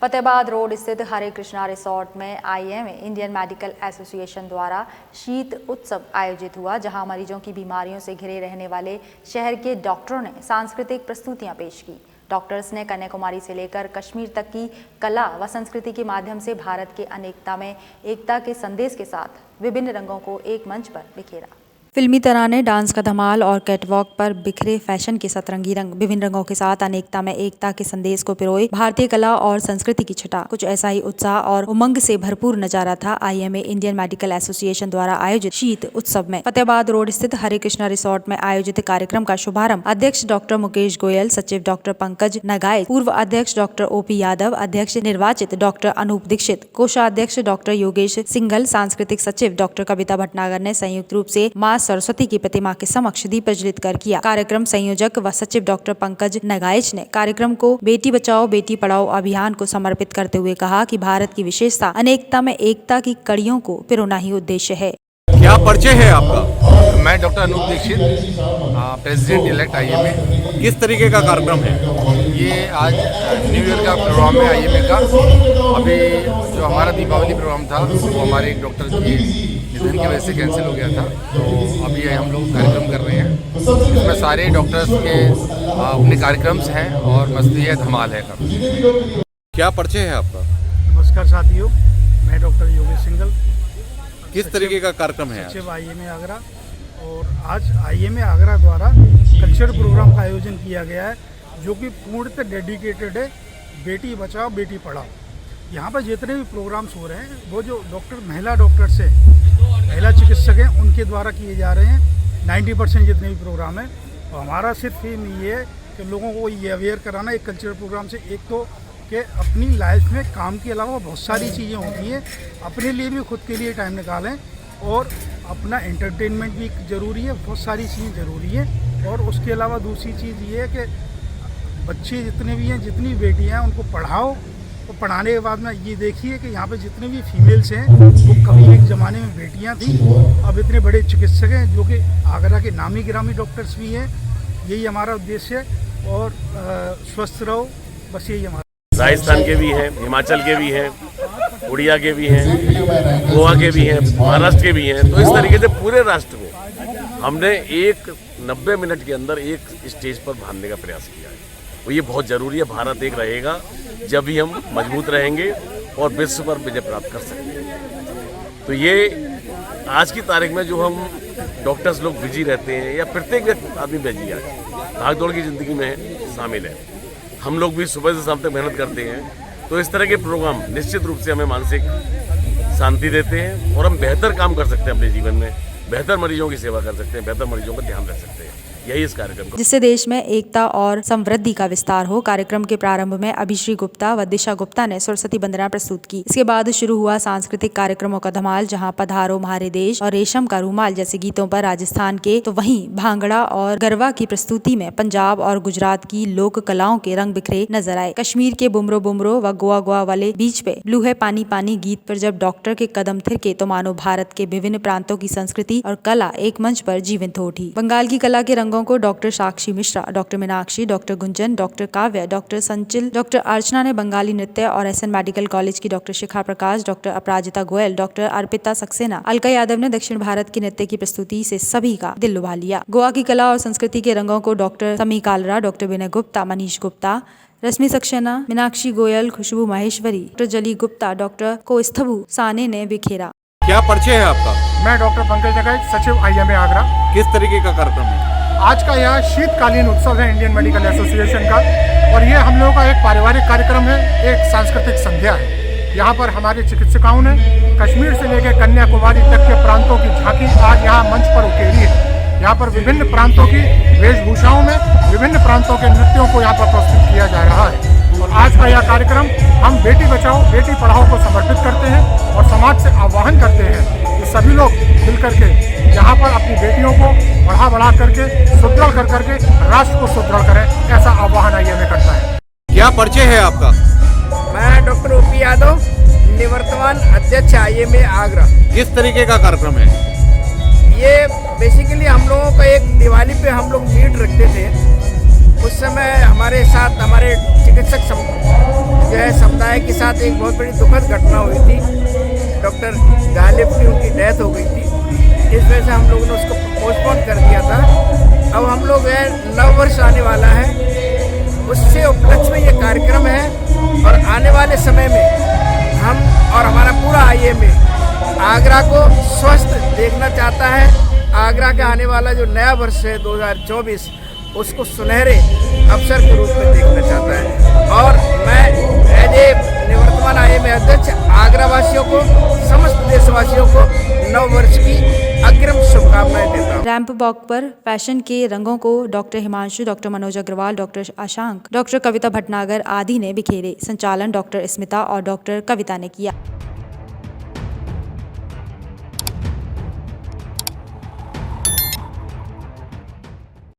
Fatehabad road स्थित हरे Krishna resort में IMA Indian medical association द्वारा शीत उत्सव आयोजित हुआ, जहां मरीजों की बीमारियों से घिरे रहने वाले शहर के डॉक्टरों ने सांस्कृतिक प्रस्तुतियां पेश की। डॉक्टर्स ने कन्याकुमारी से लेकर कश्मीर तक की कला व संस्कृति के माध्यम से भारत के अनेकता में एकता के संदेश के साथ विभिन्न रंगों को एक मंच पर बिखेरा। फिल्मी तराने, डांस का धमाल और कैटवॉक पर बिखरे फैशन के सतरंगी रंग विभिन्न रंगों के साथ अनेकता में एकता के संदेश को पिरोए भारतीय कला और संस्कृति की छटा। कुछ ऐसा ही उत्साह और उमंग से भरपूर नजारा था आईएमए इंडियन मेडिकल एसोसिएशन द्वारा आयोजित शीत उत्सव में। फतेहाबाद रोड स्थित हरे कृष्णा रिसोर्ट में आयोजित कार्यक्रम का शुभारंभ अध्यक्ष डॉक्टर मुकेश गोयल, सचिव डॉक्टर पंकज नगाइच, पूर्व अध्यक्ष डॉक्टर ओपी यादव, अध्यक्ष निर्वाचित डॉक्टर अनूप दीक्षित, कोषाध्यक्ष डॉक्टर योगेश सिंघल, सांस्कृतिक सचिव डॉक्टर कविता भटनागर ने संयुक्त रूप से मां सरस्वती की प्रतिमा के समक्ष दीप प्रज्वलित कर किया। कार्यक्रम संयोजक व सचिव डॉक्टर पंकज नगाइच ने कार्यक्रम को बेटी बचाओ बेटी पढ़ाओ अभियान को समर्पित करते हुए कहा कि भारत की विशेषता अनेकता में एकता की कड़ियों को पिरोना ही उद्देश्य है। क्या परिचय है आपका? मैं doctor Anoop Dixit, president elect IMA. किस तरीके का कार्यक्रम है ये आज न्यू ईयर का प्रोग्राम है आईएमए का। अभी जो हमारा दीपावली प्रोग्राम था वो हमारे एक डॉक्टर के निधन की वजह से कैंसिल हो गया था, तो अभी हम लोग कार्यक्रम कर रहे हैं। इसमें सारे डॉक्टर्स के अपने कार्यक्रम्स हैं और मस्ती है, धमाल है। क्या परिचय है आपका? नमस्कार साथियों, मैं डॉक्टर योगेश सिंघल, किस तरीके का कार्यक्रम है? सचिव आईएमए आगरा। और आज आईएमए आगरा द्वारा कल्चर प्रोग्राम का आयोजन किया गया है, जो कि पूर्णतः डेडिकेटेड है बेटी बचाओ बेटी पढ़ाओ। यहाँ पर जितने भी प्रोग्राम्स हो रहे हैं वो जो महिला डॉक्टर्स हैं, महिला चिकित्सक हैं, उनके द्वारा किए जा रहे हैं। 90% जितने भी प्रोग्राम हैं, और हमारा सिर्फ एम ये है कि लोगों को ये अवेयर कराना एक कल्चरल प्रोग्राम से। एक तो कि अपनी लाइफ में काम के अलावा बहुत सारी चीज़ें होती हैं, अपने लिए भी खुद के लिए टाइम निकालें, और अपना एंटरटेनमेंट भी ज़रूरी है, बहुत सारी चीज़ें ज़रूरी है। और उसके अलावा दूसरी चीज़ ये है कि बच्चे जितने भी हैं, जितनी बेटियां हैं, उनको पढ़ाओ। और पढ़ाने के बाद में ये देखिए कि यहाँ पे जितने भी फीमेल्स हैं वो कभी एक ज़माने में बेटियां थी, अब इतने बड़े चिकित्सक हैं जो कि आगरा के नामी गिरामी डॉक्टर्स भी हैं। यही हमारा उद्देश्य है। और स्वस्थ रहो, बस यही हमारा। राजस्थान के भी हैं, हिमाचल के भी हैं, उड़िया के भी हैं, गोवा के भी हैं, महाराष्ट्र के भी हैं। तो इस तरीके से पूरे राष्ट्र को हमने 90 मिनट के अंदर एक स्टेज पर बांधने का प्रयास किया है। तो ये बहुत ज़रूरी है। भारत एक रहेगा जब भी हम मजबूत रहेंगे और विश्व पर विजय प्राप्त कर सकते हैं। तो ये आज की तारीख में जो हम डॉक्टर्स लोग बिजी रहते हैं, या प्रत्येक आदमी बिजी है, भाग दौड़ की ज़िंदगी में शामिल है। हम लोग भी सुबह से शाम तक मेहनत करते हैं, तो इस तरह के प्रोग्राम निश्चित रूप से हमें मानसिक शांति देते हैं और हम बेहतर काम कर सकते हैं अपने जीवन में, बेहतर मरीजों की सेवा कर सकते हैं, बेहतर मरीजों का ध्यान रख सकते हैं। यही इस कार्यक्रम जिससे देश में एकता और समृद्धि का विस्तार हो। कार्यक्रम के प्रारंभ में अभिश्री गुप्ता व दिशा गुप्ता ने सरस्वती वंदना प्रस्तुत की। इसके बाद शुरू हुआ सांस्कृतिक कार्यक्रमों का धमाल, जहां पधारो म्हारे देश और रेशम का रूमाल जैसे गीतों पर राजस्थान के, तो वहीं भांगड़ा और गरबा की प्रस्तुति में पंजाब और गुजरात की लोक कलाओं के रंग बिखरे नजर आए। कश्मीर के बुमरो बुमरो व गोवा गोवा वाले बीच पे ब्लू है पानी पानी गीत पर जब डॉक्टर के कदम थिरके, तो मानो भारत के विभिन्न प्रांतों की संस्कृति और कला एक मंच पर जीवंत हो उठी। बंगाल की कला के रंगों को doctor Sakshi Mishra, doctor Meenakshi, doctor Gunjan, doctor Kavya, doctor Sanchil, doctor Archana ने बंगाली नृत्य, और एसएन मेडिकल कॉलेज की doctor Shikha Prakash, doctor Aparajita Goyal, doctor Arpita Saxena, Alka Yadav ने दक्षिण भारत की नृत्य की प्रस्तुति से सभी का दिल लुभा लिया। गोवा की कला और संस्कृति के रंगों को डॉक्टर समी कालरा, डॉक्टर विनय गुप्ता, मनीष गुप्ता, रश्मि सक्सेना, मीनाक्षी गोयल, खुशबू माहेश्वरी, डॉक्टर जली गुप्ता, डॉक्टर कोस्तभू साने ने बिखेरा। क्या परिचय है आपका? मैं डॉक्टर पंकज नगाइच, सचिव आईएमए आगरा। किस तरीके का कार्यक्रम है? आज का यह शीतकालीन उत्सव है इंडियन मेडिकल एसोसिएशन का, और ये हम लोगों का एक पारिवारिक कार्यक्रम है, एक सांस्कृतिक संध्या है। यहाँ पर हमारे चिकित्सकों ने कश्मीर से लेकर कन्याकुमारी तक के प्रांतों की झांकी आज यहाँ मंच पर उकेरी है। यहाँ पर विभिन्न प्रांतों की वेशभूषाओं में विभिन्न प्रांतों के नृत्यों को यहाँ पर प्रस्तुत किया जा रहा है। और आज का यह कार्यक्रम हम बेटी बचाओ बेटी पढ़ाओ को समर्पित करते हैं और समाज से आह्वान करते हैं कि सभी लोग मिलकर के यहाँ पर अपनी बेटियों को बढ़ा करके सुदृढ़ कर करके राष्ट्र को सुदृढ़ करें, ऐसा आह्वान आईएमए करता है। क्या परिचय है आपका? मैं डॉक्टर ओपी यादव, निवर्तमान अध्यक्ष आईएमए आगरा। किस तरीके का कार्यक्रम है? ये बेसिकली हम लोगों का एक दिवाली पे हम लोग मीट रखते थे। उस समय हमारे साथ हमारे चिकित्सक जो है समुदाय के साथ एक बहुत बड़ी दुखद घटना हुई थी। डॉक्टर गालिब की उनकी डेथ हो गई थी। इस वजह से हम लोगों ने उसको पोस्टपोन कर दिया था। अब हम लोग नव वर्ष आने वाला है, उससे उपलक्ष्य में ये कार्यक्रम है और आने वाले समय में हम और हमारा पूरा IMA आगरा को स्वस्थ देखना चाहता है। आगरा का आने वाला जो नया वर्ष है 2024 उसको सुनहरे अवसर के रूप में देखना चाहता है। और मैं एज ए निवर्तमान IMA अध्यक्ष आगरा वासियों को, समस्त देशवासियों को नव वर्ष की अग्रिम शुभकामनाएं देता हूँ। रैंप वॉक पर फैशन के रंगों को doctor Himanshu, doctor Manoj Agarwal, doctor Ashank, doctor Kavita Bhatnagar आदि ने बिखेरे। संचालन डॉक्टर स्मिता और डॉक्टर कविता ने किया।